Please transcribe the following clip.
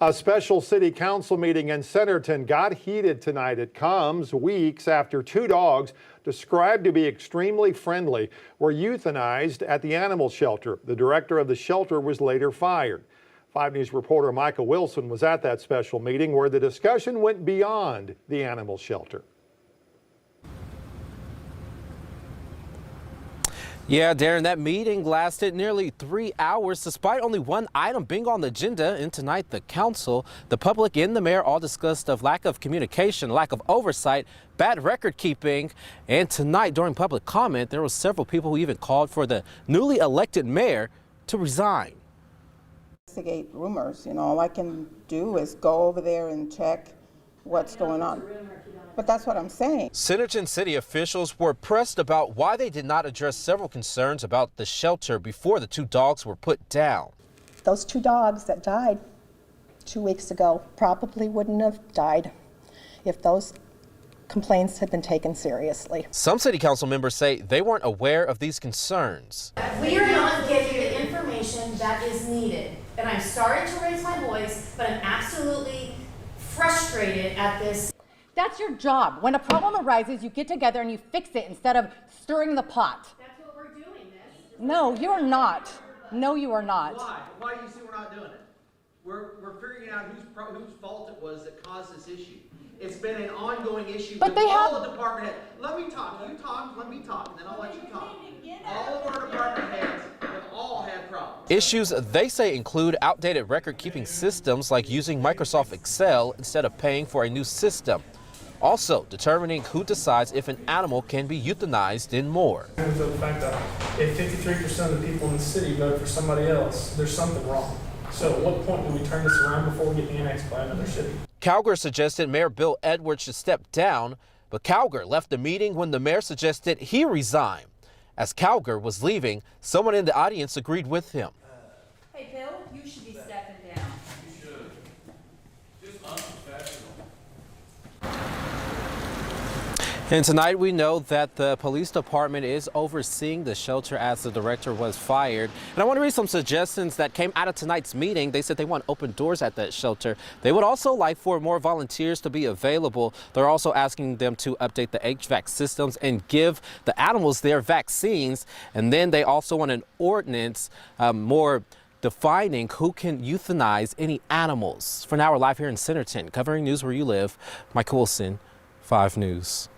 A special city council meeting in Centerton got heated tonight. It comes weeks after two dogs described to be extremely friendly were euthanized at the animal shelter. The director of the shelter was later fired. 5 News reporter Micah Wilson was at that special meeting where the discussion went beyond the animal shelter. Yeah, Darren, that meeting lasted nearly 3 hours despite only one item being on the agenda. And tonight, the council, the public, and the mayor all discussed of lack of communication, lack of oversight, bad record keeping. And tonight, during public comment, there were several people who even called for the newly elected mayor to resign. Investigate rumors. All I can do is go over there and check what's going on. But that's what I'm saying. Centerton City officials were pressed about why they did not address several concerns about the shelter before the two dogs were put down. Those two dogs that died 2 weeks ago probably wouldn't have died if those complaints had been taken seriously. Some city council members say they weren't aware of these concerns. We are not getting the information that is needed. And I'm sorry to raise my voice, but I'm absolutely frustrated at this. That's your job. When a problem arises, you get together and you fix it instead of stirring the pot. That's what we're doing, Miss. No, you're not. No, you are not. Why? Why do you see we're not doing it? We're figuring out whose fault it was that caused this issue. It's been an ongoing issue with all the department heads. Let me talk. You talk. Let me talk, and then I'll let you talk. All of our department heads have all had problems. Issues they say include outdated record-keeping systems like using Microsoft Excel instead of paying for a new system. Also, determining who decides if an animal can be euthanized and more. The fact that if 53% of the people in the city voted for somebody else, there's something wrong. So at what point do we turn this around before we get annexed by another city? Calgar suggested Mayor Bill Edwards should step down, but Calgar left the meeting when the mayor suggested he resign. As Calgar was leaving, someone in the audience agreed with him. Hey, Bill, you should be stepping down. You should. Just unprofessional. And tonight we know that the police department is overseeing the shelter as the director was fired. And I want to read some suggestions that came out of tonight's meeting. They said they want open doors at that shelter. They would also like for more volunteers to be available. They're also asking them to update the HVAC systems and give the animals their vaccines. And then they also want an ordinance more defining who can euthanize any animals. For now, we're live here in Centerton, covering news where you live. Mike Wilson, 5 News.